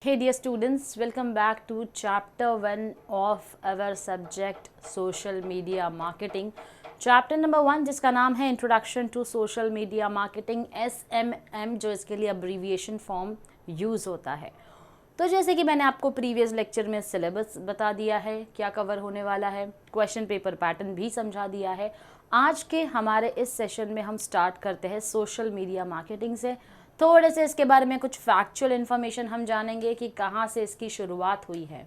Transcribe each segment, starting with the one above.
Hey dear students, welcome back to chapter 1 of our subject social media marketing. Chapter number 1 जिसका नाम है introduction to social media marketing SMM, जो इसके लिए abbreviation form use होता है। तो जैसे कि मैंने आपको प्रीवियस लेक्चर में सिलेबस बता दिया है, क्या कवर होने वाला है, क्वेश्चन पेपर पैटर्न भी समझा दिया है। आज के हमारे इस सेशन में हम स्टार्ट करते हैं सोशल मीडिया मार्केटिंग से। थोड़े से इसके बारे में कुछ फैक्चुअल इन्फॉर्मेशन हम जानेंगे कि कहाँ से इसकी शुरुआत हुई है।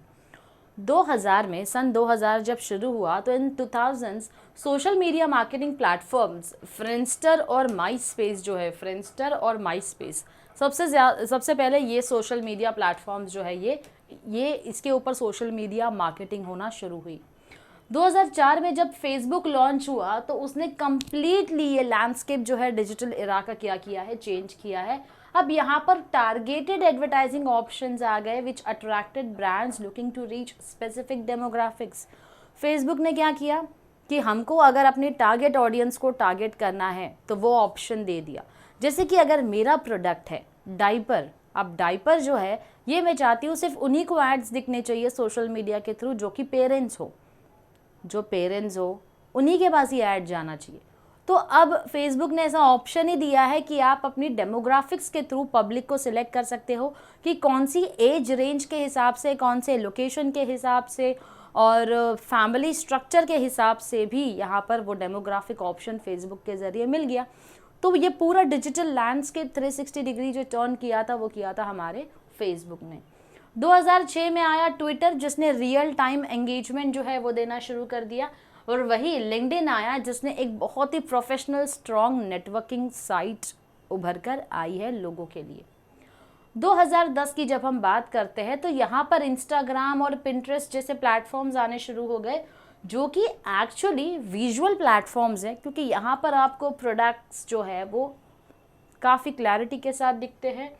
2000 में, सन 2000 जब शुरू हुआ तो in 2000s social media marketing platforms Friendster और माईस्पेस जो है, फ्रेंडस्टर और माईस्पेस सबसे पहले ये सोशल मीडिया प्लेटफॉर्म्स जो है ये इसके ऊपर सोशल मीडिया मार्केटिंग होना शुरू हुई। 2004 में जब फेसबुक लॉन्च हुआ तो उसने कम्प्लीटली ये लैंडस्केप जो है डिजिटल इरा का क्या किया है, चेंज किया है। अब यहाँ पर टारगेटेड एडवर्टाइजिंग ऑप्शंस आ गए which attracted brands looking to reach specific demographics. Facebook ने क्या किया कि हमको अगर अपने टारगेट ऑडियंस को टारगेट करना है तो वो ऑप्शन दे दिया। जैसे कि अगर मेरा प्रोडक्ट है डाइपर, अब डाइपर जो है ये मैं चाहती हूँ सिर्फ उन्हीं को एड्स दिखने चाहिए सोशल मीडिया के थ्रू जो कि पेरेंट्स हो, उन्हीं के पास ही ऐड जाना चाहिए। तो अब फेसबुक ने ऐसा ऑप्शन ही दिया है कि आप अपनी डेमोग्राफिक्स के थ्रू पब्लिक को सिलेक्ट कर सकते हो कि कौन सी एज रेंज के हिसाब से, कौन से लोकेशन के हिसाब से और फैमिली स्ट्रक्चर के हिसाब से भी यहाँ पर वो डेमोग्राफिक ऑप्शन फेसबुक के ज़रिए मिल गया। तो ये पूरा डिजिटल लैंडस्केप 360 डिग्री जो टर्न किया था वो किया था हमारे फेसबुक ने। 2006 में आया ट्विटर जिसने रियल टाइम एंगेजमेंट जो है वो देना शुरू कर दिया, और वही लिंक्डइन आया जिसने एक बहुत ही प्रोफेशनल स्ट्रॉन्ग नेटवर्किंग साइट उभर कर आई है लोगों के लिए। 2010 की जब हम बात करते हैं तो यहाँ पर इंस्टाग्राम और पिंटरेस्ट जैसे प्लेटफॉर्म्स आने शुरू हो गए जो कि एक्चुअली विजुअल प्लेटफॉर्म्स हैं, क्योंकि यहाँ पर आपको प्रोडक्ट्स जो है वो काफ़ी क्लैरिटी के साथ दिखते हैं।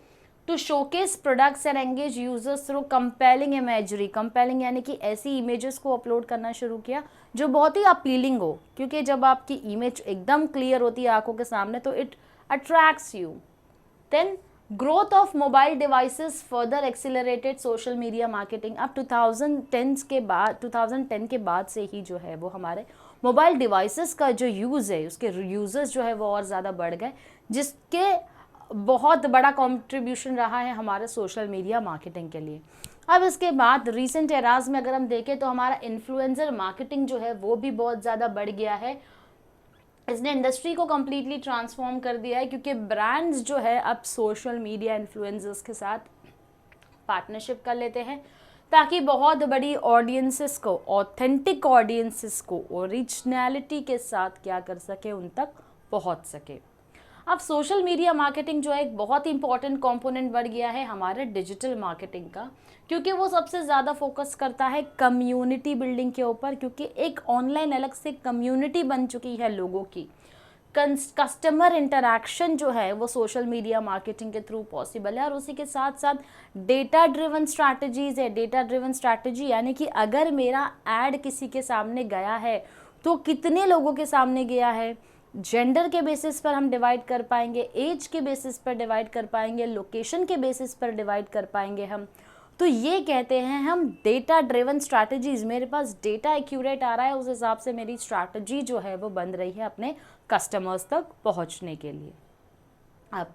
To showcase products and engage users through compelling imagery, compelling यानी कि ऐसी इमेजेस को अपलोड करना शुरू किया जो बहुत ही अपीलिंग हो, क्योंकि जब आपकी इमेज एकदम क्लियर होती है आंखों के सामने तो it attracts you. Then growth of mobile devices further accelerated social media marketing. अब 2010 के बाद से ही जो है वो हमारे मोबाइल डिवाइसेस का जो यूज़ है, उसके यूजर्स जो है वो और ज़्यादा बढ़ गए, जिसके बहुत बड़ा कंट्रीब्यूशन रहा है हमारे सोशल मीडिया मार्केटिंग के लिए। अब इसके बाद रिसेंट एराज में अगर हम देखें तो हमारा इन्फ्लुएंसर मार्केटिंग जो है वो भी बहुत ज़्यादा बढ़ गया है। इसने इंडस्ट्री को कम्प्लीटली ट्रांसफॉर्म कर दिया है, क्योंकि ब्रांड्स जो है अब सोशल मीडिया इन्फ्लुएंसर्स के साथ पार्टनरशिप कर लेते हैं ताकि बहुत बड़ी ऑडियंसेस को, ऑथेंटिक ऑडियंसेस को ओरिजिनलिटी के साथ क्या कर सके, उन तक पहुंच सके। अब सोशल मीडिया मार्केटिंग जो है एक बहुत ही इंपॉर्टेंट कंपोनेंट बढ़ गया है हमारे डिजिटल मार्केटिंग का, क्योंकि वो सबसे ज़्यादा फोकस करता है कम्युनिटी बिल्डिंग के ऊपर, क्योंकि एक ऑनलाइन अलग से कम्युनिटी बन चुकी है लोगों की। कस्टमर इंटरैक्शन जो है वो सोशल मीडिया मार्केटिंग के थ्रू पॉसिबल है, और उसी के साथ साथ डेटा ड्रिवन स्ट्रैटेजीज है। डेटा ड्रिवन स्ट्रैटेजी यानी कि अगर मेरा ऐड किसी के सामने गया है तो कितने लोगों के सामने गया है, जेंडर के बेसिस पर हम डिवाइड कर पाएंगे, एज के बेसिस पर डिवाइड कर पाएंगे, लोकेशन के बेसिस पर डिवाइड कर पाएंगे हम। तो ये कहते हैं हम डेटा ड्रिवन स्ट्रैटेजीज। मेरे पास डेटा एक्यूरेट आ रहा है, उस हिसाब से मेरी स्ट्रैटेजी जो है वो बन रही है अपने कस्टमर्स तक पहुंचने के लिए। अब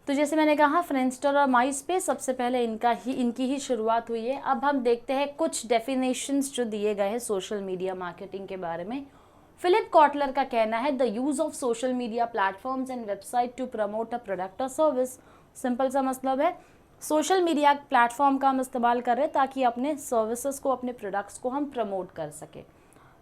तो जैसे मैंने कहा फ्रेंडस्टर और माईस्पेस सबसे पहले इनकी ही शुरुआत हुई है। अब हम देखते हैं कुछ डेफिनेशंस जो दिए गए हैं सोशल मीडिया मार्केटिंग के बारे में। फिलिप कॉटलर का कहना है the use of social media platforms and website to promote a product और सर्विस। सिंपल सा मतलब है सोशल मीडिया प्लेटफॉर्म का हम इस्तेमाल कर रहे हैं ताकि अपने सर्विसेज को, अपने प्रोडक्ट्स को हम प्रमोट कर सके।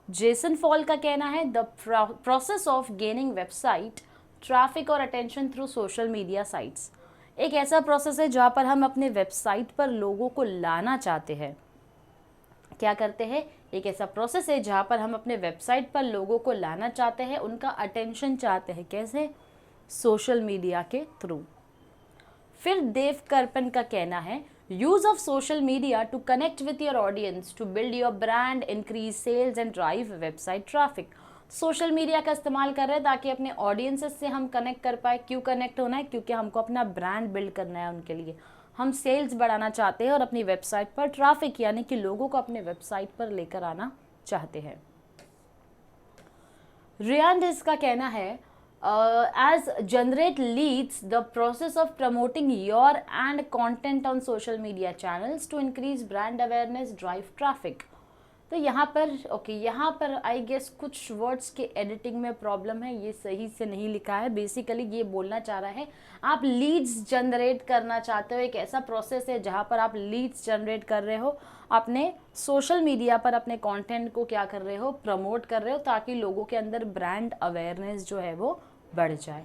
जेसन फॉल का कहना है the process of gaining website traffic और attention through social media sites. एक ऐसा प्रोसेस है जहाँ पर हम अपने वेबसाइट पर लोगों को लाना चाहते हैं। क्या करते हैं, एक ऐसा प्रोसेस है जहाँ पर हम अपने वेबसाइट पर लोगों को लाना चाहते हैं, उनका अटेंशन चाहते हैं। कैसे? सोशल मीडिया के थ्रू। फिर देव करपन का कहना है use of social media to connect with your audience to build your brand, increase sales and drive website traffic. Social media का इस्तेमाल कर रहे हैं ताकि अपने ऑडियंसेस से हम कनेक्ट कर पाए। क्यों कनेक्ट होना है? क्योंकि हमको अपना ब्रांड बिल्ड करना है उनके लिए, हम सेल्स बढ़ाना चाहते हैं और अपनी वेबसाइट पर ट्रैफिक यानी कि लोगों को अपने वेबसाइट पर लेकर आना चाहते हैं। रियान इसका कहना है as generate leads, the process of promoting your and content on social media channels to increase brand awareness, drive traffic। तो यहाँ पर यहाँ पर आई गेस कुछ वर्ड्स के एडिटिंग में प्रॉब्लम है, ये सही से नहीं लिखा है। बेसिकली ये बोलना चाह रहा है आप लीड्स जनरेट करना चाहते हो, एक ऐसा प्रोसेस है जहाँ पर आप लीड्स जनरेट कर रहे हो, अपने सोशल मीडिया पर अपने कंटेंट को क्या कर रहे हो, प्रमोट कर रहे हो, ताकि लोगों के अंदर ब्रांड अवेयरनेस जो है वो बढ़ जाए।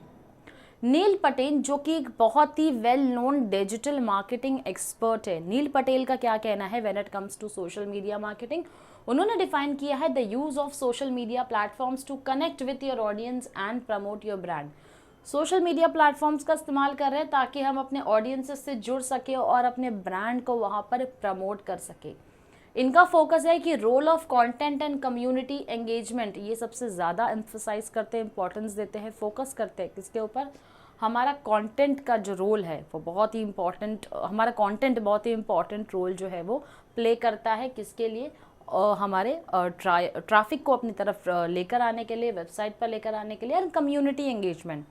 नील पटेल जो कि एक बहुत ही well known digital marketing expert है, नील पटेल का क्या कहना है when it comes to social media marketing. उन्होंने डिफाइन किया है the use of social media platforms to connect with your audience and promote your brand. Social media platforms का इस्तेमाल कर रहे हैं ताकि हम अपने ऑडियंसेस से जुड़ सके और अपने ब्रांड को वहाँ पर प्रमोट कर सके। इनका फोकस है कि role of content and community engagement, ये सबसे ज़्यादा एम्फसाइज करते हैं, इंपॉर्टेंस देते हैं, फोकस करते हैं किसके ऊपर, हमारा कंटेंट का जो रोल है वो बहुत ही इम्पॉर्टेंट, हमारा कंटेंट बहुत ही इम्पॉर्टेंट रोल जो है वो प्ले करता है किसके लिए, हमारे ट्रैफिक को अपनी तरफ लेकर आने के लिए, वेबसाइट पर लेकर आने के लिए, और कम्युनिटी एंगेजमेंट।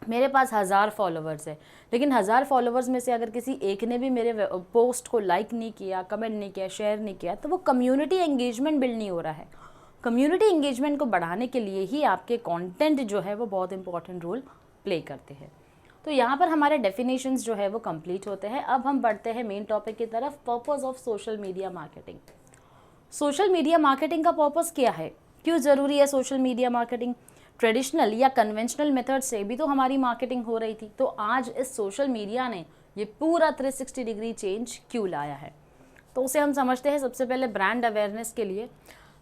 मेरे पास 1000 फॉलोवर्स है, लेकिन 1000 फॉलोवर्स में से अगर किसी एक ने भी मेरे पोस्ट को लाइक नहीं किया, कमेंट नहीं किया, शेयर नहीं किया, तो वो कम्युनिटी एंगेजमेंट बिल्ड नहीं हो रहा है। कम्युनिटी एंगेजमेंट को बढ़ाने के लिए ही आपके कंटेंट जो है वो बहुत इंपॉर्टेंट रोल प्ले करते हैं। तो यहाँ पर हमारे डेफिनेशंस जो है वो कंप्लीट होते हैं। अब हम बढ़ते हैं मेन टॉपिक की तरफ, purpose of social media marketing. Social media marketing का पर्पस क्या है, क्यों ज़रूरी है सोशल मीडिया मार्केटिंग। ट्रेडिशनल या कन्वेंशनल मेथड से भी तो हमारी मार्केटिंग हो रही थी, तो आज इस सोशल मीडिया ने ये पूरा 360 डिग्री चेंज क्यों लाया है, तो उसे हम समझते हैं सबसे पहले ब्रांड अवेयरनेस के लिए।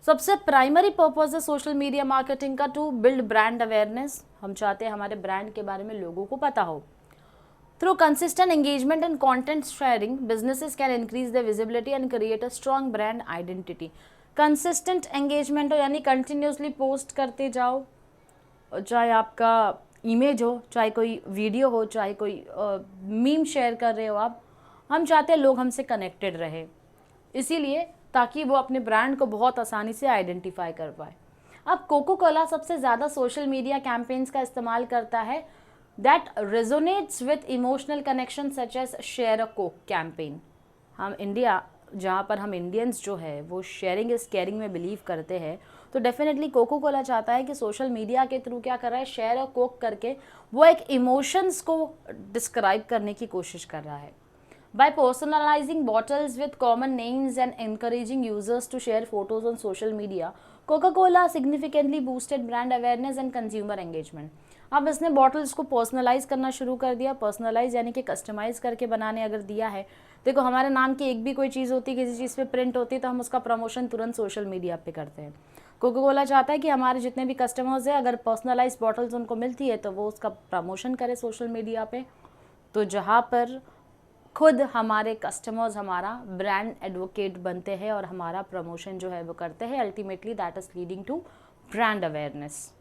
सबसे प्राइमरी पर्पस है सोशल मीडिया मार्केटिंग का टू बिल्ड ब्रांड अवेयरनेस। हम चाहते हैं हमारे ब्रांड के बारे में लोगों को पता हो। Through consistent engagement and content sharing, businesses can increase the visibility and create a strong brand identity. Consistent engagement हो यानी कंटिन्यूसली पोस्ट करते जाओ, चाहे आपका इमेज हो, चाहे कोई वीडियो हो, चाहे कोई मीम शेयर कर रहे हो आप, हम चाहते हैं लोग हमसे कनेक्टेड रहे, इसीलिए ताकि वो अपने ब्रांड को बहुत आसानी से आइडेंटिफाई कर पाए। अब कोको कोला सबसे ज़्यादा सोशल मीडिया कैंपेन्स का इस्तेमाल करता है that resonates with emotional connection such as share a Coke campaign. हम इंडिया, जहाँ पर हम इंडियंस जो है वो शेयरिंग इज केयरिंग में बिलीव करते हैं, तो डेफिनेटली कोको कोला चाहता है कि सोशल मीडिया के थ्रू क्या कर रहा है, शेयर और कोक करके वो एक इमोशंस को डिस्क्राइब करने की कोशिश कर रहा है। By personalising bottles with common names and encouraging users to share photos on social media, Coca Cola significantly boosted brand awareness and consumer engagement. अब इसने बॉटल्स को पर्सनलाइज करना शुरू कर दिया। पर्सनलाइज यानी कि कस्टमाइज करके बनाने अगर दिया है, देखो हमारे नाम की एक भी कोई चीज़ होती है, किसी चीज़ पे प्रिंट होती है, तो हम उसका प्रमोशन तुरंत सोशल मीडिया पे करते हैं। कोका कोला चाहता है कि हमारे जितने भी कस्टमर्स हैं, अगर पर्सनलाइज बॉटल्स उनको मिलती है तो वो उसका प्रमोशन करे सोशल मीडिया पे। तो जहाँ पर खुद हमारे कस्टमर्स हमारा ब्रांड एडवोकेट बनते हैं और हमारा प्रमोशन जो है वो करते हैं, ultimately that is leading to brand awareness.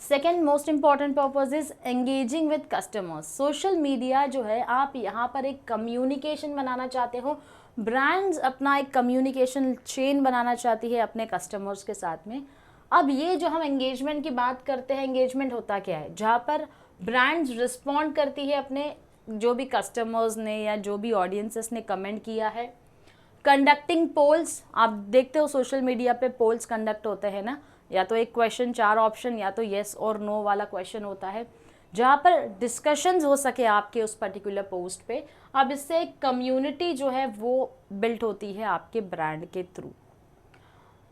Second most important purpose is engaging with customers. Social media जो है, आप यहाँ पर एक कम्युनिकेशन बनाना चाहते हो, ब्रांड्स अपना एक कम्युनिकेशन चेन बनाना चाहती है अपने कस्टमर्स के साथ में। अब ये जो हम एंगेजमेंट की बात करते हैं, एंगेजमेंट होता क्या है, जहाँ पर ब्रांड्स रिस्पॉन्ड करती है अपने जो भी कस्टमर्स ने या जो भी ऑडियंसेस ने कमेंट किया है। कंडक्टिंग पोल्स, आप देखते हो सोशल मीडिया पे पोल्स कंडक्ट होते हैं ना, या तो एक क्वेश्चन 4 ऑप्शन, या तो येस और नो वाला क्वेश्चन होता है, जहाँ पर डिस्कशंस हो सके आपके उस पर्टिकुलर पोस्ट पे। अब इससे एक कम्युनिटी जो है वो बिल्ड होती है आपके ब्रांड के थ्रू।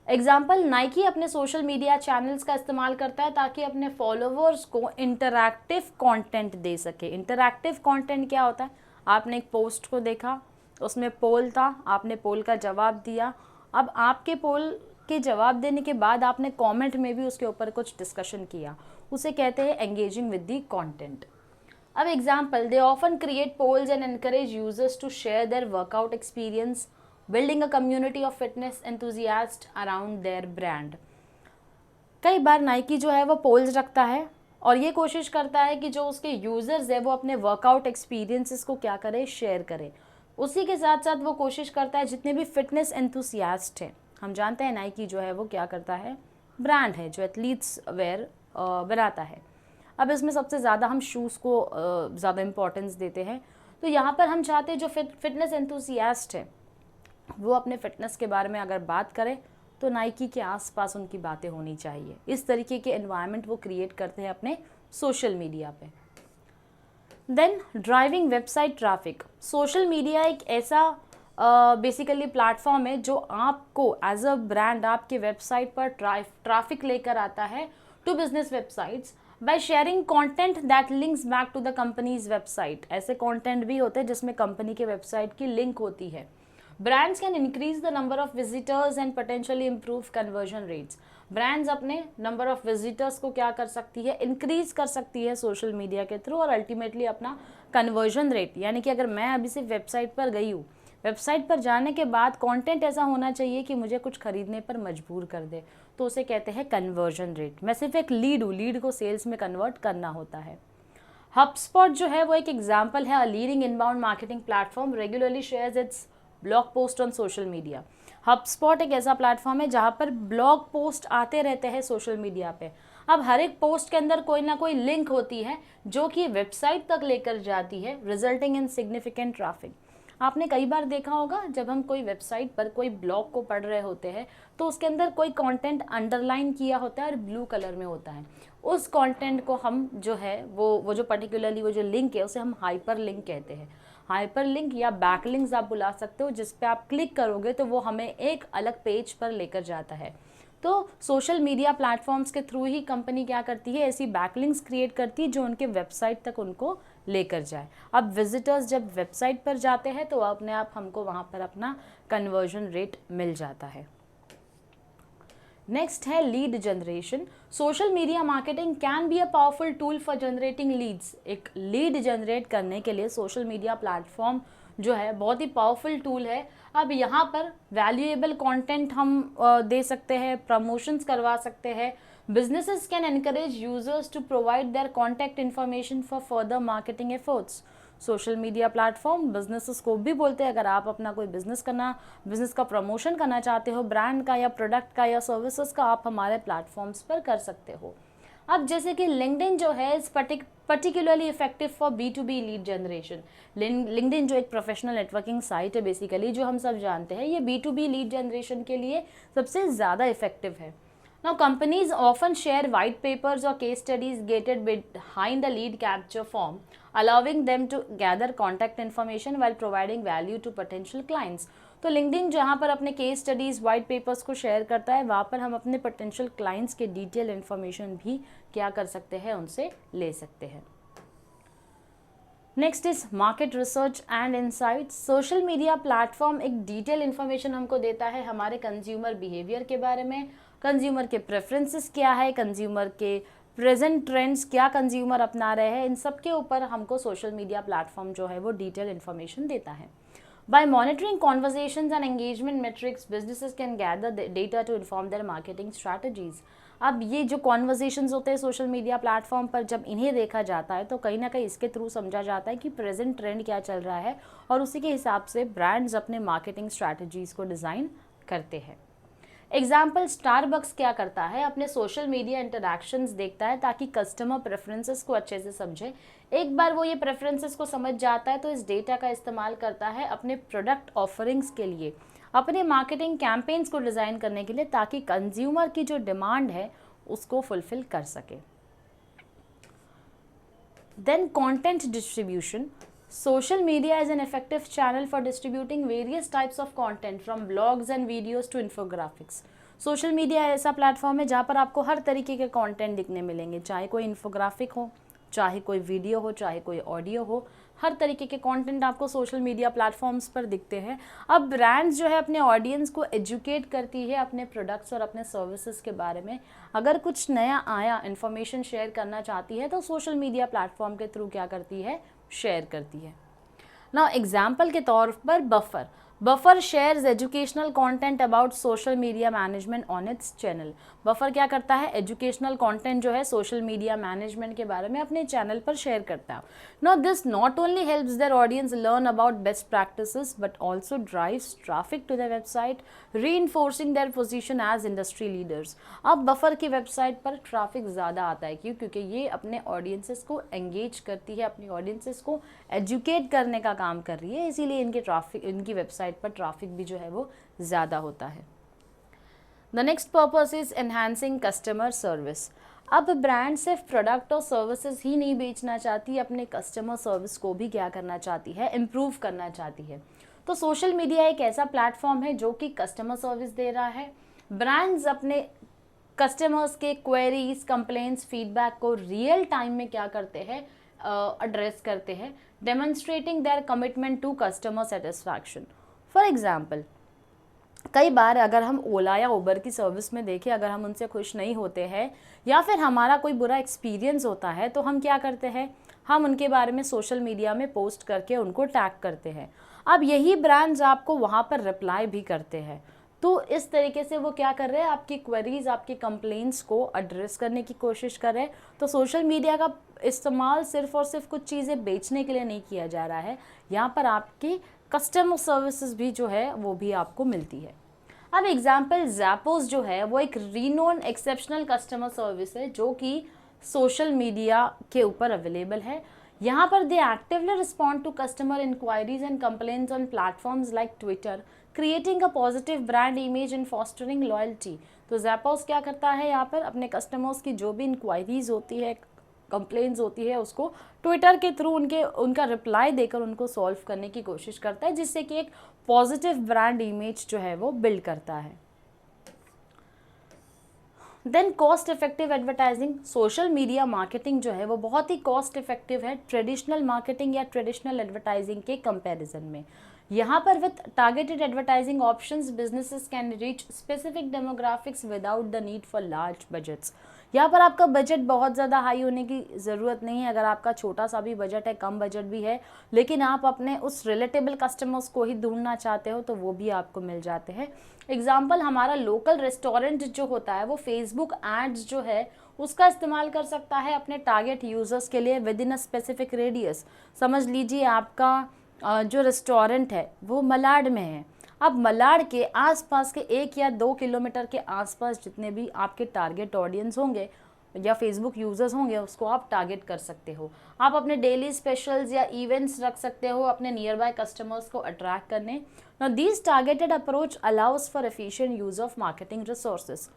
एग्जाम्पल, नाइकी अपने सोशल मीडिया चैनल्स का इस्तेमाल करता है ताकि अपने फॉलोवर्स को इंटरैक्टिव कंटेंट दे सके। इंटरैक्टिव कंटेंट क्या होता है, आपने एक पोस्ट को देखा, उसमें पोल था, आपने पोल का जवाब दिया, अब आपके पोल के जवाब देने के बाद आपने कमेंट में भी उसके ऊपर कुछ डिस्कशन किया, उसे कहते हैं एंगेजिंग विद द कंटेंट। अब example, they often create polls and encourage users to share their workout experience, building a community of fitness enthusiast around their brand. कई बार नाइकी जो है वो पोल्स रखता है और ये कोशिश करता है कि जो उसके यूज़र्स है वो अपने वर्कआउट एक्सपीरियंसेस को क्या करे, शेयर करें। उसी के साथ साथ वो कोशिश करता है जितने भी फिटनेस एंथुसियास्ट हैं, हम जानते हैं नाइकी जो है वो क्या करता है, ब्रांड है जो एथलीट्स वेयर बनाता है। अब इसमें सबसे ज़्यादा हम शूज़ को ज़्यादा इम्पोर्टेंस देते हैं, तो यहाँ पर हम चाहते हैं जो फिटनेस एंथुसियास्ट है वो अपने फिटनेस के बारे में अगर बात करें तो नाइकी के आसपास उनकी बातें होनी चाहिए। इस तरीके के एनवायरनमेंट वो क्रिएट करते हैं अपने सोशल मीडिया पे। Then driving website traffic. Social media एक ऐसा बेसिकली प्लेटफॉर्म है जो आपको एज अ ब्रांड आपके वेबसाइट पर ट्रैफिक लेकर आता है to business websites by sharing content that links back to the company's website. ऐसे कंटेंट भी होते हैं जिसमें कंपनी के वेबसाइट की लिंक होती है। Brands can increase the number of visitors and potentially improve conversion rates. Brands अपने नंबर ऑफ विजिटर्स को क्या कर सकती है, इंक्रीज कर सकती है सोशल मीडिया के थ्रू, और अल्टीमेटली अपना कन्वर्जन रेट, यानी कि अगर मैं अभी से वेबसाइट पर गई हूँ, वेबसाइट पर जाने के बाद कंटेंट ऐसा होना चाहिए कि मुझे कुछ खरीदने पर मजबूर कर दे, तो उसे कहते हैं कन्वर्जन रेट। मैं सिर्फ एक लीड हूँ, लीड को सेल्स में कन्वर्ट करना होता है। HubSpot जो है वो एक एग्जाम्पल है, a leading inbound marketing platform regularly shares it's blog post on social media. HubSpot एक ऐसा प्लेटफॉर्म है जहाँ पर ब्लॉग पोस्ट आते रहते हैं सोशल मीडिया पे। अब हर एक पोस्ट के अंदर कोई ना कोई लिंक होती है जो कि वेबसाइट तक लेकर जाती है, रिजल्टिंग इन सिग्निफिकेंट ट्रैफिक। आपने कई बार देखा होगा जब हम कोई वेबसाइट पर कोई ब्लॉग को पढ़ रहे होते हैं तो उसके अंदर कोई कंटेंट अंडरलाइन किया होता है और ब्लू कलर में होता है। उस कंटेंट को हम जो है वो जो पर्टिकुलरली वो जो लिंक है उसे हम हाइपर लिंक कहते हैं। हाइपर लिंक या बैकलिंक्स आप बुला सकते हो, जिस पे आप क्लिक करोगे तो वो हमें एक अलग पेज पर लेकर जाता है। तो सोशल मीडिया प्लेटफॉर्म्स के थ्रू ही कंपनी क्या करती है, ऐसी बैकलिंक्स क्रिएट करती है जो उनके वेबसाइट तक उनको लेकर जाए। अब विजिटर्स जब वेबसाइट पर जाते हैं तो अपने आप हमको वहाँ पर अपना कन्वर्जन रेट मिल जाता है। नेक्स्ट है lead generation. Social media marketing can be a powerful tool for generating leads. एक लीड जनरेट करने के लिए सोशल मीडिया प्लेटफॉर्म जो है बहुत ही पावरफुल टूल है। अब यहाँ पर वैल्यूएबल कंटेंट हम दे सकते हैं, प्रमोशंस करवा सकते हैं। Businesses can encourage users to provide their contact information for further marketing efforts. Social media platform businesses को भी बोलते हैं, अगर आप अपना कोई बिजनेस का प्रमोशन करना चाहते हो, ब्रांड का या प्रोडक्ट का या सर्विसेज का, आप हमारे प्लेटफॉर्म्स पर कर सकते हो। अब जैसे कि लिंक्डइन जो है इस particularly effective for B2B lead generation. LinkedIn जो एक प्रोफेशनल नेटवर्किंग साइट है बेसिकली, जो हम सब जानते हैं, ये B2B लीड जनरेशन के लिए सबसे ज़्यादा इफेक्टिव है। Now, companies often share white papers or case studies gated behind a lead capture form, allowing them to gather contact information while providing value to potential clients. तो LinkedIn जहाँ पर अपने case studies white papers को share करता है, वहाँ पर हम अपने पोटेंशियल क्लाइंट्स के डिटेल इन्फॉर्मेशन भी क्या कर सकते हैं, उनसे ले सकते हैं। Next is market research and insights. Social media platform एक डिटेल इन्फॉर्मेशन हमको देता है हमारे कंज्यूमर बिहेवियर के बारे में, कंज्यूमर के प्रेफरेंसेस क्या है, कंज्यूमर के प्रेजेंट ट्रेंड्स क्या कंज्यूमर अपना रहे हैं, इन सब के ऊपर हमको सोशल मीडिया प्लेटफॉर्म जो है वो डिटेल इन्फॉर्मेशन देता है। By monitoring conversations and engagement metrics, businesses can gather the data to inform their marketing strategies. अब ये जो कॉन्वर्जेशंस होते हैं सोशल मीडिया प्लेटफॉर्म पर, जब इन्हें देखा जाता है तो कहीं ना कहीं इसके थ्रू समझा जाता है कि प्रेजेंट ट्रेंड क्या चल रहा है, और उसी के हिसाब से ब्रांड्स अपने मार्केटिंग स्ट्रैटेजीज को डिज़ाइन करते हैं। एग्जाम्पल, स्टारबक्स क्या करता है, अपने सोशल मीडिया इंटरैक्शंस देखता है ताकि कस्टमर प्रेफरेंसेस को अच्छे से समझे। एक बार वो ये प्रेफरेंसेस को समझ जाता है तो इस डेटा का इस्तेमाल करता है अपने प्रोडक्ट ऑफरिंग्स के लिए, अपने मार्केटिंग कैंपेन्स को डिज़ाइन करने के लिए, ताकि कंज्यूमर की जो डिमांड है उसको फुलफिल कर सके। Then content distribution. Social media is an effective channel for distributing various types of content from blogs and videos to infographics. Social media ऐसा प्लेटफॉर्म है जहाँ पर आपको हर तरीके के कंटेंट दिखने मिलेंगे, चाहे कोई इन्फोग्राफिक हो, चाहे कोई वीडियो हो, चाहे कोई ऑडियो हो, हर तरीके के कंटेंट आपको सोशल मीडिया प्लेटफॉर्म्स पर दिखते हैं। अब ब्रांड्स जो है अपने ऑडियंस को एजुकेट करती है अपने प्रोडक्ट्स और अपने सर्विसेज के बारे में। अगर कुछ नया आया, इन्फॉर्मेशन शेयर करना चाहती है तो सोशल मीडिया प्लेटफॉर्म के थ्रू क्या करती है, शेयर करती है। नाउ एग्जाम्पल के तौर पर buffer. Buffer shares educational content about social media management on it's channel. Buffer क्या करता है, एजुकेशनल कंटेंट जो है सोशल मीडिया मैनेजमेंट के बारे में अपने चैनल पर शेयर करता है। Now this not only helps their audience learn about best practices but also drives traffic to their website, reinforcing their position as industry leaders. अब बफर की वेबसाइट पर ट्रैफिक ज़्यादा आता है, क्यों? क्योंकि ये अपने ऑडियंसेस को एंगेज करती है, अपनी ऑडियंसेस को एजुकेट करने का काम कर रही है, इसीलिए इनकी वेबसाइट पर ट्रैफिक भी जो है वो ज़्यादा होता है। The next purpose is enhancing customer service. अब ब्रांड सिर्फ प्रोडक्ट और सर्विसेज ही नहीं बेचना चाहती, अपने कस्टमर सर्विस को भी क्या करना चाहती है, इम्प्रूव करना चाहती है। तो सोशल मीडिया एक ऐसा प्लेटफॉर्म है जो कि कस्टमर सर्विस दे रहा है। ब्रांड्स अपने कस्टमर्स के क्वेरीज, कंप्लेंट्स, फीडबैक को रियल टाइम में क्या करते हैं, एड्रेस करते हैं, demonstrating their commitment to customer satisfaction. For example, कई बार अगर हम ओला या उबर की सर्विस में देखें, अगर हम उनसे खुश नहीं होते हैं या फिर हमारा कोई बुरा एक्सपीरियंस होता है, तो हम क्या करते हैं, हम उनके बारे में सोशल मीडिया में पोस्ट करके उनको टैग करते हैं। अब यही ब्रांड्स आपको वहाँ पर रिप्लाई भी करते हैं। तो इस तरीके से वो क्या कर रहे हैं, आपकी क्वेरीज, आपकी कंप्लेंट्स को एड्रेस करने की कोशिश कर रहे हैं। तो सोशल मीडिया का इस्तेमाल सिर्फ और सिर्फ कुछ चीज़ें बेचने के लिए नहीं किया जा रहा है, यहाँ पर आपकी कस्टमर सर्विसेज भी जो है वो भी आपको मिलती है। अब एग्जाम्पल, ज़ैपोस जो है वो एक रीनोन एक्सेप्शनल कस्टमर सर्विस है जो कि सोशल मीडिया के ऊपर अवेलेबल है। यहाँ पर they actively respond to customer inquiries and complaints on platforms like Twitter, creating a positive brand image and fostering loyalty. तो ज़ैपोस क्या करता है, यहाँ पर अपने कस्टमर्स की जो भी इंक्वायरीज होती है, कंप्लेंट्स होती है, उसको ट्विटर के थ्रू उनका रिप्लाई देकर उनको सॉल्व करने की कोशिश करता है, जिससे कि एक पॉजिटिव ब्रांड इमेज जो है वो बिल्ड करता है। Then cost effective advertising. Social media marketing जो है वो बहुत ही कॉस्ट इफेक्टिव है ट्रेडिशनल मार्केटिंग या ट्रेडिशनल एडवर्टाइजिंग के कंपैरिजन में। यहाँ पर with targeted advertising options businesses can reach specific demographics without the need for large budgets. यहाँ पर आपका बजट बहुत ज़्यादा हाई होने की ज़रूरत नहीं है। अगर आपका छोटा सा भी बजट है, कम बजट भी है, लेकिन आप अपने उस रिलेटेबल कस्टमर्स को ही ढूंढना चाहते हो, तो वो भी आपको मिल जाते हैं। एग्जाम्पल, हमारा लोकल रेस्टोरेंट जो होता है वो फेसबुक एड्स जो है उसका इस्तेमाल कर सकता है अपने टारगेट यूज़र्स के लिए with in a specific radius. समझ लीजिए आपका जो रेस्टोरेंट है वो मलाड में है। अब मलाड के आसपास के 1 या 2 किलोमीटर के आसपास जितने भी आपके टारगेट ऑडियंस होंगे या फेसबुक यूज़र्स होंगे, उसको आप टारगेट कर सकते हो। आप अपने डेली स्पेशल्स या इवेंट्स रख सकते हो अपने नियर बाय कस्टमर्स को अट्रैक्ट करने। Now this targeted approach allows for efficient use of marketing resources.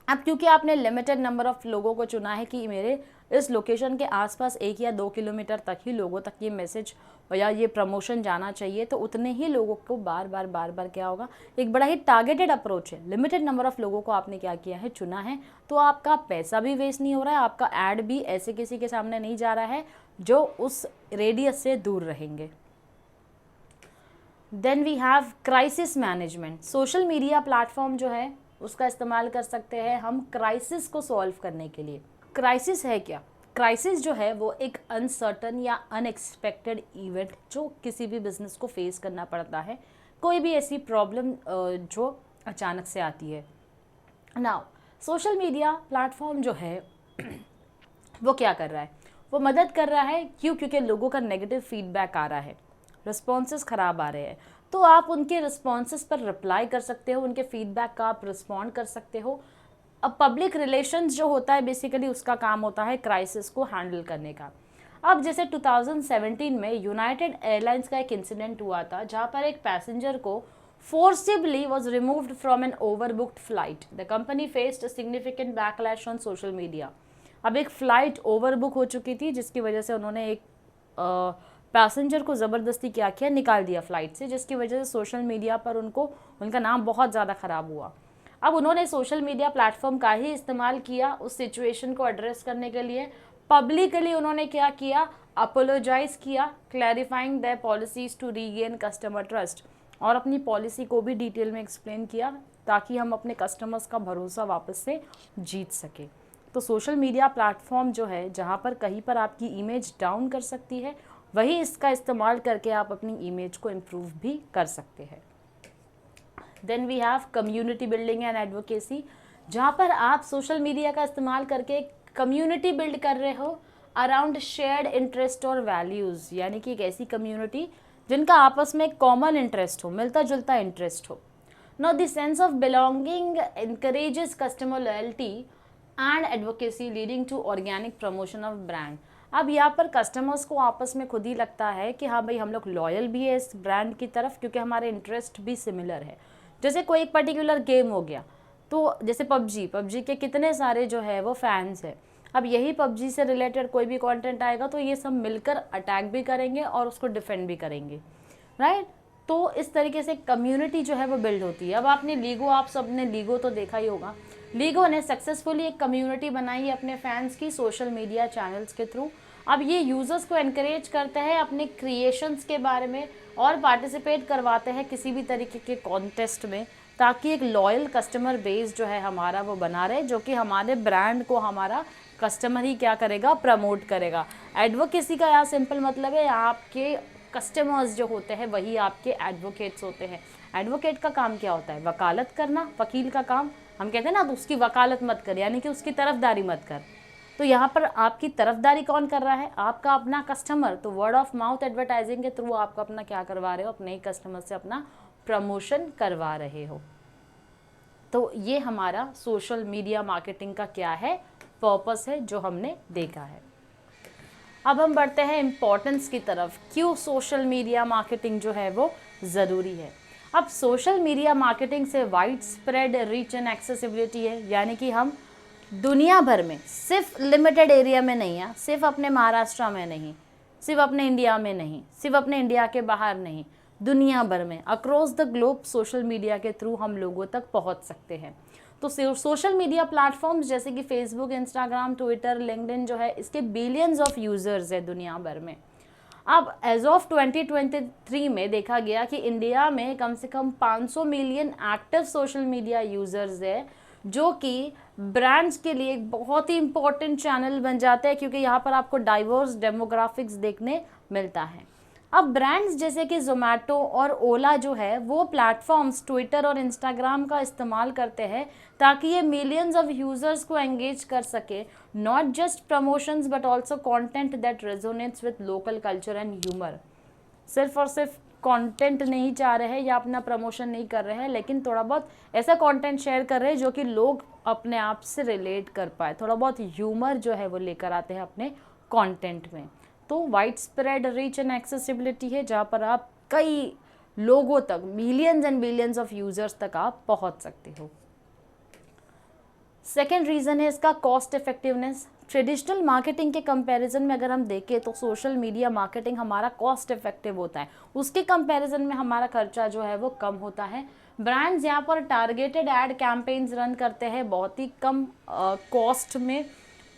अब क्योंकि आपने लिमिटेड नंबर ऑफ लोगों को चुना है कि मेरे इस लोकेशन के आसपास 1 या 2 किलोमीटर तक ही लोगों तक ये मैसेज या ये प्रमोशन जाना चाहिए, तो उतने ही लोगों को बार बार क्या होगा, एक बड़ा ही टारगेटेड अप्रोच है। लिमिटेड नंबर ऑफ लोगों को आपने क्या किया है, चुना है, तो आपका पैसा भी वेस्ट नहीं हो रहा है, आपका ऐड भी ऐसे किसी के सामने नहीं जा रहा है जो उस रेडियस से दूर रहेंगे। Then we have crisis management. Social media platform जो है उसका इस्तेमाल कर सकते हैं हम क्राइसिस को सॉल्व करने के लिए। क्राइसिस है क्या? क्राइसिस जो है वो एक अनसर्टन या अनएक्सपेक्टेड इवेंट जो किसी भी बिजनेस को फेस करना पड़ता है, कोई भी ऐसी प्रॉब्लम जो अचानक से आती है। नाउ सोशल मीडिया प्लेटफॉर्म जो है वो क्या कर रहा है, वो मदद कर रहा है। क्यों? क्योंकि लोगों का नेगेटिव फीडबैक आ रहा है, रिस्पॉन्सेस ख़राब आ रहे हैं, तो आप उनके रिस्पॉन्सेस पर रिप्लाई कर सकते हो, उनके फीडबैक का आप रिस्पॉन्ड कर सकते हो। अब पब्लिक रिलेशंस जो होता है बेसिकली उसका काम होता है क्राइसिस को हैंडल करने का। अब जैसे 2017 में यूनाइटेड एयरलाइंस का एक इंसिडेंट हुआ था जहाँ पर एक पैसेंजर को forcibly was removed from an overbooked flight. The company faced a significant backlash on social media. अब एक फ़्लाइट ओवरबुक हो चुकी थी जिसकी वजह से उन्होंने एक पैसेंजर को ज़बरदस्ती क्या किया, निकाल दिया फ़्लाइट से, जिसकी वजह से सोशल मीडिया पर उनका नाम बहुत ज़्यादा ख़राब हुआ। अब उन्होंने सोशल मीडिया प्लेटफॉर्म का ही इस्तेमाल किया उस सिचुएशन को एड्रेस करने के लिए। पब्लिकली उन्होंने क्या किया, अपोलोजाइज़ किया, clarifying their policies to regain customer trust, और अपनी पॉलिसी को भी डिटेल में एक्सप्लेन किया ताकि हम अपने कस्टमर्स का भरोसा वापस से जीत सके। तो सोशल मीडिया प्लेटफॉर्म जो है जहाँ पर कहीं पर आपकी इमेज डाउन कर सकती है, वही इसका इस्तेमाल करके आप अपनी इमेज को इम्प्रूव भी कर सकते हैं। Then we have community building and advocacy, जहाँ पर आप सोशल मीडिया का इस्तेमाल करके कम्युनिटी बिल्ड कर रहे हो अराउंड शेयर्ड इंटरेस्ट और वैल्यूज़, यानी कि एक ऐसी कम्युनिटी जिनका आपस में कॉमन इंटरेस्ट हो, मिलता जुलता इंटरेस्ट हो। Now the sense of belonging encourages customer loyalty and advocacy leading to organic promotion of brand. अब यहाँ पर कस्टमर्स को आपस में खुद ही लगता है कि हाँ भाई हम लोग लॉयल भी है इस ब्रांड की तरफ, क्योंकि हमारे इंटरेस्ट भी सिमिलर है। जैसे कोई एक पर्टिकुलर गेम हो गया, तो जैसे पबजी के कितने सारे जो है वो फैंस है। अब यही पबजी से रिलेटेड कोई भी कंटेंट आएगा तो ये सब मिलकर अटैक भी करेंगे और उसको डिफेंड भी करेंगे, राइट। तो इस तरीके से कम्युनिटी जो है वो बिल्ड होती है। अब आपने लीगो, आप सबने लीगो तो देखा ही होगा। लीगो ने सक्सेसफुली एक कम्युनिटी बनाई है अपने फैंस की सोशल मीडिया चैनल्स के थ्रू। अब ये यूजर्स को एनकरेज करते हैं अपने क्रिएशंस के बारे में और पार्टिसिपेट करवाते हैं किसी भी तरीके के कॉन्टेस्ट में, ताकि एक लॉयल कस्टमर बेस जो है हमारा वो बना रहे, जो कि हमारे ब्रांड को हमारा कस्टमर ही क्या करेगा, प्रमोट करेगा। एडवोकेसी का यहाँ सिंपल मतलब है आपके कस्टमर्स जो होते हैं वही आपके एडवोकेट्स होते हैं। एडवोकेट का काम क्या होता है, वकालत करना, वकील का काम। हम कहते हैं ना, तो उसकी वकालत मत कर, यानी कि उसकी तरफदारी मत कर। तो यहाँ पर आपकी तरफदारी कौन कर रहा है, आपका अपना कस्टमर। तो वर्ड ऑफ माउथ एडवर्टाइजिंग के थ्रू आप अपना क्या करवा रहे हो, अपने ही कस्टमर से अपना प्रमोशन करवा रहे हो। तो ये हमारा सोशल मीडिया मार्केटिंग का क्या है, पर्पस है, जो हमने देखा है। अब हम बढ़ते हैं इम्पोर्टेंस की तरफ, क्यों सोशल मीडिया मार्केटिंग जो है वो ज़रूरी है। अब सोशल मीडिया मार्केटिंग से wide spread reach and accessibility है, यानी कि हम दुनिया भर में, सिर्फ लिमिटेड एरिया में नहीं है, सिर्फ अपने महाराष्ट्र में नहीं, सिर्फ अपने इंडिया में नहीं, सिर्फ अपने इंडिया के बाहर नहीं, दुनिया भर में across the globe social media के थ्रू हम लोगों तक पहुंच सकते हैं। तो सोशल मीडिया प्लेटफॉर्म्स जैसे कि फेसबुक, इंस्टाग्राम, ट्विटर, लिंक्डइन जो है, इसके बिलियंस ऑफ यूजर्स है दुनिया भर में। अब एज ऑफ 2023 में देखा गया कि इंडिया में कम से कम 500 million active social media users है, जो कि ब्रांड्स के लिए एक बहुत ही इंपॉर्टेंट चैनल बन जाते हैं, क्योंकि यहाँ पर आपको डाइवर्स डेमोग्राफिक्स देखने मिलता है। अब ब्रांड्स जैसे कि जोमेटो और ओला जो है वो प्लेटफॉर्म्स ट्विटर और इंस्टाग्राम का इस्तेमाल करते हैं ताकि ये मिलियंस ऑफ यूजर्स को एंगेज कर सके, not just promotions but also content that resonates with local culture and humour. सिर्फ और सिर्फ कंटेंट नहीं चाह रहे हैं या अपना प्रमोशन नहीं कर रहे हैं, लेकिन थोड़ा बहुत ऐसा कंटेंट शेयर कर रहे हैं जो कि लोग अपने आप से रिलेट कर पाए, थोड़ा बहुत ह्यूमर जो है वो लेकर आते हैं अपने कंटेंट में। तो wide spread reach and accessibility है, जहाँ पर आप कई लोगों तक, millions and billions of users तक आप पहुंच सकते हो। सेकेंड रीज़न है इसका कॉस्ट इफेक्टिवनेस। ट्रेडिशनल मार्केटिंग के कंपैरिजन में अगर हम देखें तो सोशल मीडिया मार्केटिंग हमारा कॉस्ट इफेक्टिव होता है, उसके कंपैरिजन में हमारा खर्चा जो है वो कम होता है। ब्रांड्स यहाँ पर टारगेटेड एड कैंपेन्स रन करते हैं बहुत ही कम कॉस्ट में,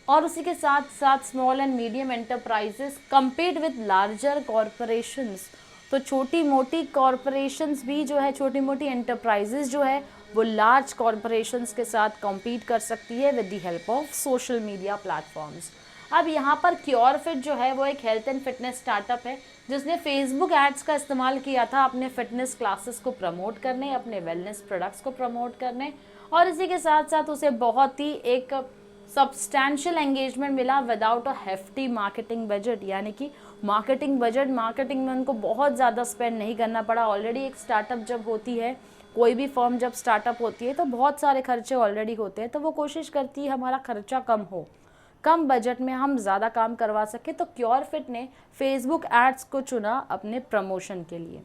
और उसी के साथ साथ small and medium enterprises compete with larger corporations. तो छोटी मोटी कॉरपोरेशंस भी जो है, छोटी मोटी एंटरप्राइजेस जो है वो लार्ज कॉरपोरेशंस के साथ कम्पीट कर सकती है with the help of social media platforms. अब यहाँ पर क्योरफिट जो है वो एक हेल्थ एंड फिटनेस स्टार्टअप है जिसने फेसबुक एड्स का इस्तेमाल किया था अपने फिटनेस क्लासेस को प्रमोट करने, अपने वेलनेस प्रोडक्ट्स को प्रमोट करने, और इसी के साथ साथ उसे बहुत ही एक सब्सटैंशियल एंगेजमेंट मिला without a hefty marketing budget. यानी कि मार्केटिंग में उनको बहुत ज़्यादा स्पेंड नहीं करना पड़ा। ऑलरेडी एक स्टार्टअप जब होती है, कोई भी फर्म जब स्टार्टअप होती है तो बहुत सारे खर्चे ऑलरेडी होते हैं, तो वो कोशिश करती है हमारा खर्चा कम हो, कम बजट में हम ज़्यादा काम करवा सके। तो क्योरफिट ने फेसबुक एड्स को चुना अपने प्रमोशन के लिए।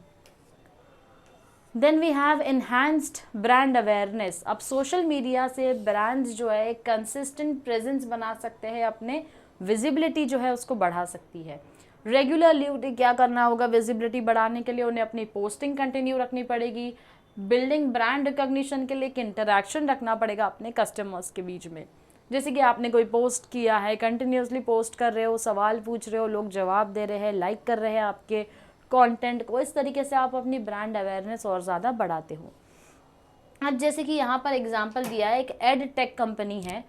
Then we have enhanced brand awareness. अब सोशल मीडिया से ब्रांड्स जो है एक कंसिस्टेंट प्रेजेंस बना सकते हैं, अपने विजिबिलिटी जो है उसको बढ़ा सकती है। रेगुलरली उन्हें क्या करना होगा, विजिबिलिटी बढ़ाने के लिए उन्हें अपनी पोस्टिंग कंटिन्यू रखनी पड़ेगी। बिल्डिंग ब्रांड रिकॉग्निशन के लिए एक इंटरैक्शन रखना पड़ेगा अपने कस्टमर्स के बीच में। जैसे कि आपने कोई पोस्ट किया है, कंटिन्यूसली पोस्ट कर रहे हो, सवाल पूछ रहे हो, लोग जवाब दे रहे हैं, लाइक कर रहे हैं आपके कंटेंट को, इस तरीके से आप अपनी ब्रांड अवेयरनेस और ज़्यादा बढ़ाते हो। अब जैसे कि यहाँ पर एग्जांपल दिया है, एक एड टेक कंपनी है,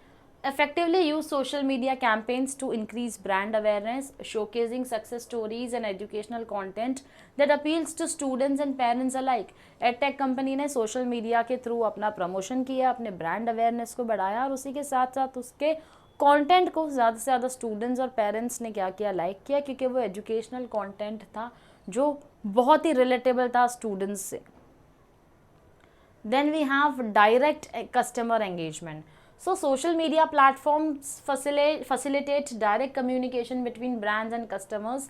effectively use social media campaigns to increase brand awareness, showcasing success stories and educational content that appeals to students and parents alike. Edtech company ने सोशल मीडिया के थ्रू अपना promotion किया, अपने brand awareness को बढ़ाया और उसी के साथ साथ उसके कंटेंट को ज़्यादा से ज़्यादा स्टूडेंट्स और पेरेंट्स ने क्या किया, लाइक किया, क्योंकि वो एजुकेशनल कंटेंट था जो बहुत ही रिलेटेबल था स्टूडेंट्स से. Then we have direct customer engagement. So social media platforms facilitate direct communication between brands and customers,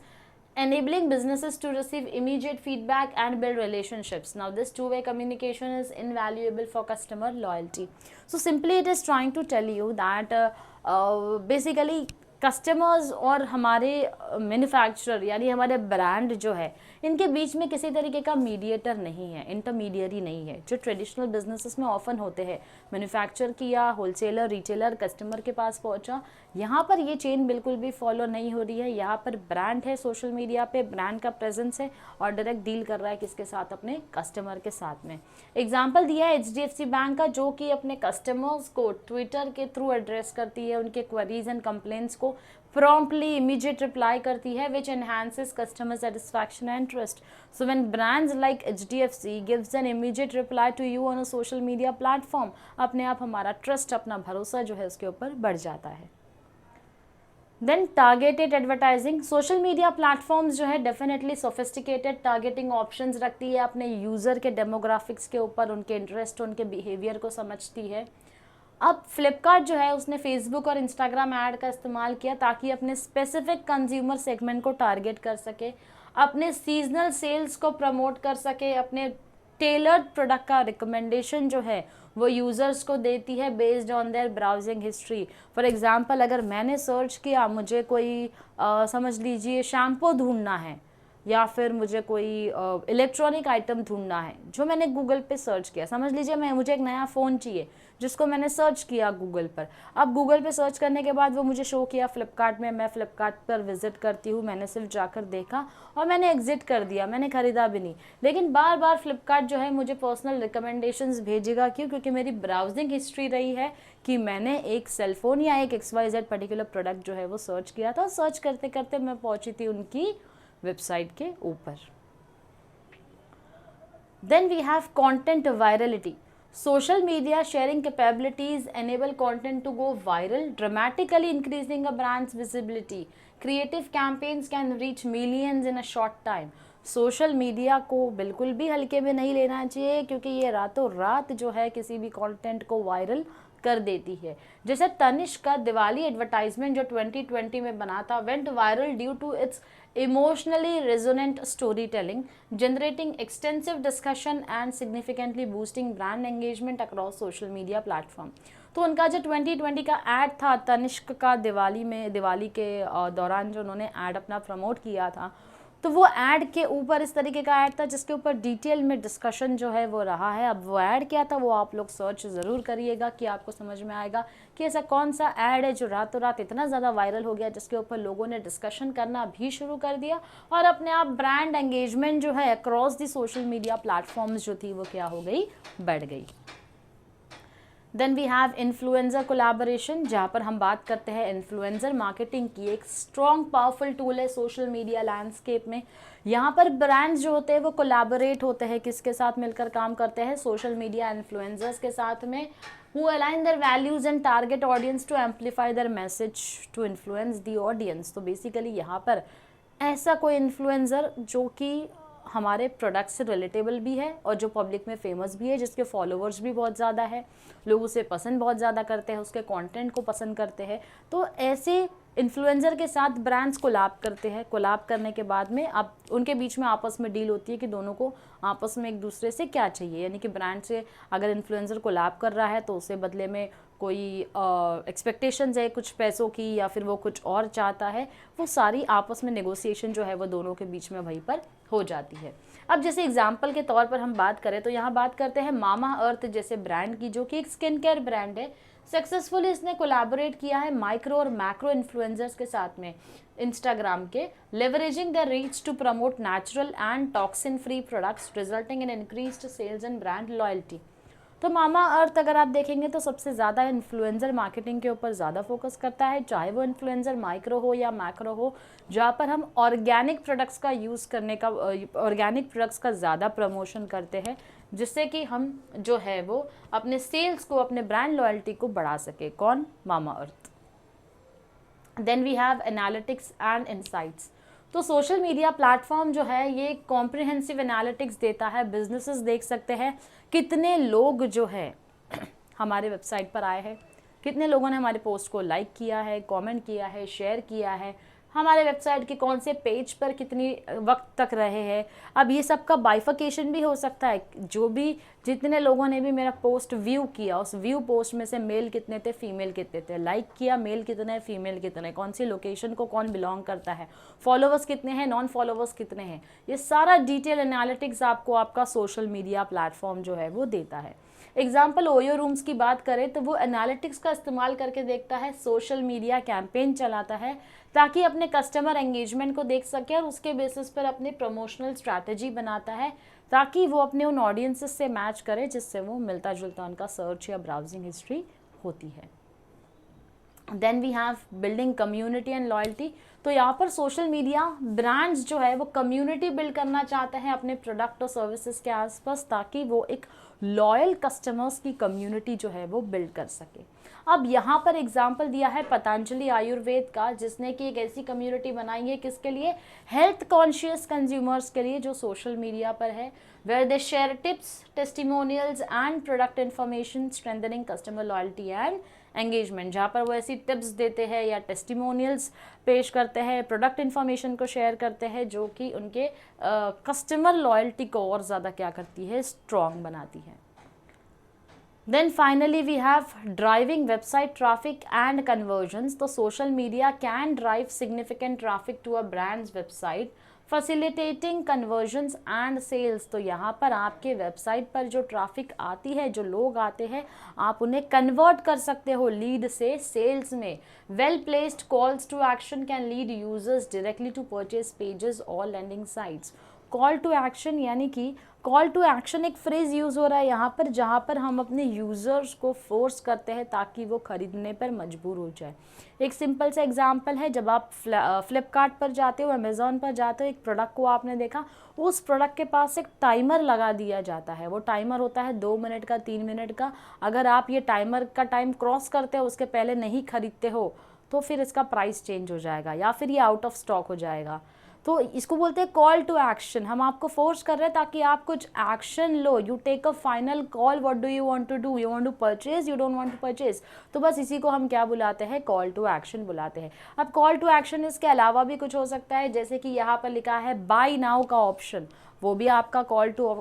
enabling businesses to receive immediate feedback and build relationships. Now this two-way communication is invaluable for customer loyalty. So simply it is trying to tell you that basically customers और हमारे manufacturer यानी हमारे brand जो है, इनके बीच में किसी तरीके का मीडिएटर नहीं है, इंटरमीडियरी नहीं है, जो ट्रेडिशनल बिजनेसेस में ऑफन होते हैं. मैन्युफैक्चर किया, होलसेलर, रिटेलर कस्टमर के पास पहुंचा. यहाँ पर ये चेन बिल्कुल भी फॉलो नहीं हो रही है. यहाँ पर ब्रांड है, सोशल मीडिया पे ब्रांड का प्रेजेंस है और डायरेक्ट डील कर रहा है किसके साथ, अपने कस्टमर के साथ में. एग्जाम्पल दिया है HDFC बैंक का, जो कि अपने कस्टमर्स को ट्विटर के थ्रू एड्रेस करती है, उनके क्वेरीज एंड कंप्लेंट्स को promptly immediate reply करती है, which enhances customer satisfaction and trust. So when brands like HDFC gives an immediate reply to you on a social media platform, अपने आप हमारा ट्रस्ट, अपना भरोसा जो है उसके ऊपर बढ़ जाता है. Then targeted advertising. Social media platforms जो है डेफिनेटली सोफिस्टिकेटेड टारगेटिंग ऑप्शंस रखती है, अपने यूज़र के डेमोग्राफिक्स के ऊपर, उनके इंटरेस्ट, उनके बिहेवियर को समझती है. अब फ्लिपकार्ट जो है उसने फेसबुक और इंस्टाग्राम ऐड का इस्तेमाल किया ताकि अपने स्पेसिफिक कंज्यूमर सेगमेंट को टारगेट कर सके, अपने सीजनल सेल्स को प्रमोट कर सके, अपने टेलर्ड प्रोडक्ट का रिकमेंडेशन जो है वो यूज़र्स को देती है based on their browsing history. For example अगर मैंने सर्च किया, मुझे कोई समझ लीजिए शैम्पू ढूंढना है या फिर मुझे कोई इलेक्ट्रॉनिक आइटम ढूंढना है, जो मैंने गूगल पे सर्च किया. समझ लीजिए मुझे एक नया फ़ोन चाहिए जिसको मैंने सर्च किया गूगल पर. अब गूगल पे सर्च करने के बाद वो मुझे शो किया फ्लिपकार्ट में. मैं फ्लिपकार्ट पर विजिट करती हूँ, मैंने सिर्फ जाकर देखा और मैंने एग्जिट कर दिया, मैंने ख़रीदा भी नहीं. लेकिन बार बार फ्लिपकार्ट जो है मुझे पर्सनल रिकमेंडेशंस भेजेगा. क्यों? क्योंकि मेरी ब्राउजिंग हिस्ट्री रही है कि मैंने एक सेलफोन या एक XYZ पर्टिकुलर प्रोडक्ट जो है वो सर्च किया था. सर्च करते करते मैं पहुँची थी उनकी वेबसाइट के ऊपर. Then we have content virality. Social media sharing capabilities enable content to go viral, dramatically increasing a brand's visibility. Creative campaigns can reach millions in a short time. Social media को बिल्कुल भी हल्के में नहीं लेना चाहिए, क्योंकि ये रातों रात जो है किसी भी कंटेंट को वायरल कर देती है. जैसे तनिष्क का दिवाली एडवर्टाइजमेंट जो 2020 में बना था, went viral due to its emotionally resonant story telling, generating extensive discussion and significantly boosting brand engagement across social media platform. तो उनका जो 2020 का ऐड था तनिष्क का, दिवाली के दौरान जो उन्होंने ऐड अपना प्रमोट किया था, तो वो ऐड के ऊपर इस तरीके का ऐड था जिसके ऊपर डिटेल में डिस्कशन जो है वो रहा है. अब वो ऐड क्या था वो आप लोग सर्च ज़रूर करिएगा कि आपको समझ में आएगा कि ऐसा कौन सा ऐड है जो रातों रात इतना ज़्यादा वायरल हो गया, जिसके ऊपर लोगों ने डिस्कशन करना भी शुरू कर दिया और अपने आप ब्रांड एंगेजमेंट जो है across the social media platforms जो थी वो क्या हो गई, बढ़ गई. Then we have influencer collaboration, जहाँ पर हम बात करते हैं इन्फ्लुएंसर मार्केटिंग की. एक स्ट्रॉन्ग पावरफुल टूल है सोशल मीडिया लैंडस्केप में. यहाँ पर ब्रांड्स जो होते हैं वो कोलैबोरेट होते हैं, किसके साथ मिलकर काम करते हैं, सोशल मीडिया इन्फ्लुएंसर्स के साथ में, who align their values and target audience to amplify their message to influence the audience. तो बेसिकली यहाँ पर ऐसा कोई इन्फ्लुएंसर जो कि हमारे प्रोडक्ट से रिलेटेबल भी है और जो पब्लिक में फेमस भी है, जिसके फॉलोअर्स भी बहुत ज़्यादा है, लोग उसे पसंद बहुत ज़्यादा करते हैं, उसके कंटेंट को पसंद करते हैं. तो ऐसे इन्फ्लुएंसर के साथ ब्रांड्स कोलैब करते हैं. कोलैब करने के बाद में अब उनके बीच में आपस में डील होती है कि दोनों को आपस में एक दूसरे से क्या चाहिए. यानी कि ब्रांड से अगर इन्फ्लुएंसर कोलैब कर रहा है तो उसे बदले में कोई एक्सपेक्टेशंस है कुछ पैसों की, या फिर वो कुछ और चाहता है, वो सारी आपस में नेगोशिएशन जो है वो दोनों के बीच में वहीं पर हो जाती है. अब जैसे एग्जांपल के तौर पर हम बात करें तो यहाँ बात करते हैं मामा अर्थ जैसे ब्रांड की, जो कि एक स्किन केयर ब्रांड है. सक्सेसफुली इसने कोलैबोरेट किया है माइक्रो और मैक्रो इन्फ्लुएंसर्स के साथ में इंस्टाग्राम के, leveraging the reach to promote natural and toxin free products, resulting in increased sales and brand loyalty. तो मामा अर्थ अगर आप देखेंगे तो सबसे ज़्यादा इन्फ्लुएंसर मार्केटिंग के ऊपर ज़्यादा फोकस करता है, चाहे वो इन्फ्लुएंसर माइक्रो हो या मैक्रो हो, जहाँ पर हम ऑर्गेनिक प्रोडक्ट्स का यूज़ करने का, ऑर्गेनिक प्रोडक्ट्स का ज़्यादा प्रमोशन करते हैं, जिससे कि हम जो है वो अपने सेल्स को, अपने ब्रांड लॉयल्टी को बढ़ा सके। कौन? Mamaearth. Then we have analytics and insights. तो सोशल मीडिया प्लेटफॉर्म जो है ये कॉम्प्रिहेंसिव एनालिटिक्स देता है। बिजनेसेस देख सकते हैं कितने लोग जो है हमारे वेबसाइट पर आए हैं, कितने लोगों ने हमारे पोस्ट को लाइक किया है, कमेंट किया है, शेयर किया है, हमारे वेबसाइट के कौन से पेज पर कितनी वक्त तक रहे हैं। अब ये सब का बाइफिकेशन भी हो सकता है, जो भी जितने लोगों ने भी मेरा पोस्ट व्यू किया, उस व्यू पोस्ट में से मेल कितने थे, फीमेल कितने थे, लाइक किया मेल कितने, फीमेल कितने, कौन सी लोकेशन को कौन बिलोंग करता है, फॉलोवर्स कितने हैं, नॉन फॉलोवर्स कितने हैं, ये सारा डिटेल एनालिटिक्स आपको आपका सोशल मीडिया प्लेटफॉर्म जो है वो देता है। एग्जाम्पल ओयो रूम्स की बात करें तो वो एनालिटिक्स का इस्तेमाल करके देखता है, सोशल मीडिया कैंपेन चलाता है ताकि अपने कस्टमर एंगेजमेंट को देख सके और उसके बेसिस पर अपनी प्रमोशनल स्ट्रैटेजी बनाता है ताकि वो अपने उन ऑडियंसेस से मैच करे जिससे वो मिलता जुलता उनका सर्च या ब्राउजिंग हिस्ट्री होती है। Then we have building community and loyalty. तो यहाँ पर सोशल मीडिया ब्रांड्स जो है वो कम्युनिटी बिल्ड करना चाहते हैं अपने प्रोडक्ट और सर्विसेज के आसपास ताकि वो एक लॉयल कस्टमर्स की कम्युनिटी जो है वो बिल्ड कर सके। अब यहाँ पर एग्जाम्पल दिया है पतंजलि आयुर्वेद का, जिसने कि एक ऐसी कम्युनिटी बनाई है किसके लिए? हेल्थ कॉन्शियस कंज्यूमर्स के लिए, जो सोशल मीडिया पर है, where they share tips, testimonials and product information strengthening customer loyalty and engagement. जहाँ पर वो ऐसी टिप्स देते हैं या टेस्टिमोनियल्स पेश करते हैं, प्रोडक्ट इन्फॉर्मेशन को शेयर करते हैं, जो कि उनके कस्टमर लॉयल्टी को और ज़्यादा क्या करती है? स्ट्रॉन्ग बनाती है। Then finally we have driving website traffic and conversions. तो social media can drive significant traffic to a brand's website, facilitating conversions and sales. तो यहाँ पर आपके वेबसाइट पर जो ट्रैफिक आती है, जो लोग आते हैं, आप उन्हें कन्वर्ट कर सकते हो लीड से सेल्स में। Well placed calls to action can lead users directly to purchase pages और landing sites. Call to action यानी कि कॉल टू एक्शन एक फ्रेज यूज़ हो रहा है यहाँ पर, जहाँ पर हम अपने यूज़र्स को फोर्स करते हैं ताकि वो खरीदने पर मजबूर हो जाए। एक सिंपल सा एग्जांपल है, जब आप फ्लिपकार्ट पर जाते हो, अमेज़ॉन पर जाते हो, एक प्रोडक्ट को आपने देखा, उस प्रोडक्ट के पास एक टाइमर लगा दिया जाता है। वो टाइमर होता है 2 मिनट का, 3 मिनट का। अगर आप ये टाइमर का टाइम क्रॉस करते हो, उसके पहले नहीं खरीदते हो, तो फिर इसका प्राइस चेंज हो जाएगा या फिर ये आउट ऑफ स्टॉक हो जाएगा। तो इसको बोलते हैं कॉल टू एक्शन। हम आपको फोर्स कर रहे हैं ताकि आप कुछ एक्शन लो। You take a final call, what do you want to do, you want to purchase, you don't want to purchase. तो बस इसी को हम क्या बुलाते हैं? कॉल टू एक्शन बुलाते हैं। अब कॉल टू एक्शन इसके अलावा भी कुछ हो सकता है, जैसे कि यहाँ पर लिखा है बाय नाउ का ऑप्शन, वो भी आपका कॉल टू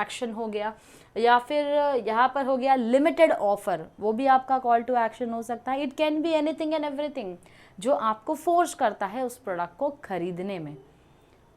एक्शन हो गया। या फिर यहाँ पर हो गया लिमिटेड ऑफर, वो भी आपका कॉल टू एक्शन हो सकता है। It can be anything and everything जो आपको फोर्स करता है उस प्रोडक्ट को खरीदने में।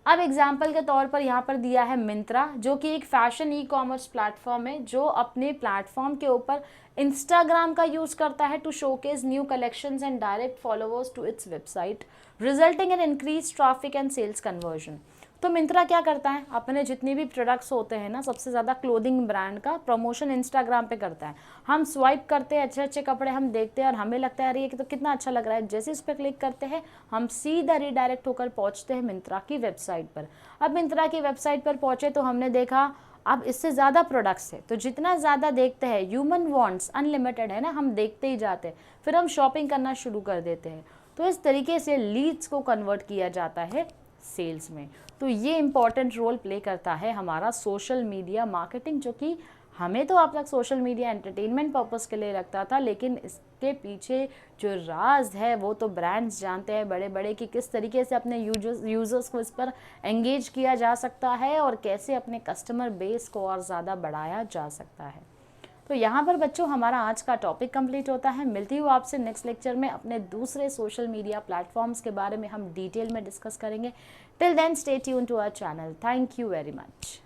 अब एग्जाम्पल के तौर पर यहाँ पर दिया है मिंत्रा, जो कि एक फैशन ई कॉमर्स प्लेटफॉर्म है, जो अपने प्लेटफॉर्म के ऊपर इंस्टाग्राम का यूज करता है to showcase new collections and direct followers to its website, resulting in increase traffic and sales conversion. तो मिंत्रा क्या करता है? अपने जितने भी प्रोडक्ट्स होते हैं ना, सबसे ज़्यादा क्लोथिंग ब्रांड का प्रमोशन इंस्टाग्राम पे करता है। हम स्वाइप करते हैं, अच्छे अच्छे कपड़े हम देखते हैं और हमें लगता है अरे ये तो कितना अच्छा लग रहा है। जैसे इस पर क्लिक करते हैं, हम सीधा रिडायरेक्ट होकर पहुंचते हैं मिंत्रा की वेबसाइट पर। अब मिंत्रा की वेबसाइट पर पहुंचे तो हमने देखा अब इससे ज़्यादा प्रोडक्ट्स है, तो जितना ज़्यादा देखते हैं, ह्यूमन वांट्स अनलिमिटेड है ना, हम देखते ही जाते हैं, फिर हम शॉपिंग करना शुरू कर देते हैं। तो इस तरीके से लीड्स को कन्वर्ट किया जाता है सेल्स में। तो ये इंपॉर्टेंट रोल प्ले करता है हमारा सोशल मीडिया मार्केटिंग, जो कि हमें तो अब तक सोशल मीडिया एंटरटेनमेंट पर्पस के लिए रखता था, लेकिन इसके पीछे जो राज है वो तो ब्रांड्स जानते हैं बड़े बड़े, कि किस तरीके से अपने यूजर्स को इस पर एंगेज किया जा सकता है और कैसे अपने कस्टमर बेस को और ज़्यादा बढ़ाया जा सकता है। तो यहाँ पर बच्चों हमारा आज का टॉपिक कंप्लीट होता है। मिलती हूँ आपसे नेक्स्ट लेक्चर में, अपने दूसरे सोशल मीडिया प्लेटफॉर्म्स के बारे में हम डिटेल में डिस्कस करेंगे। Till then stay tuned to our channel. Thank you very much.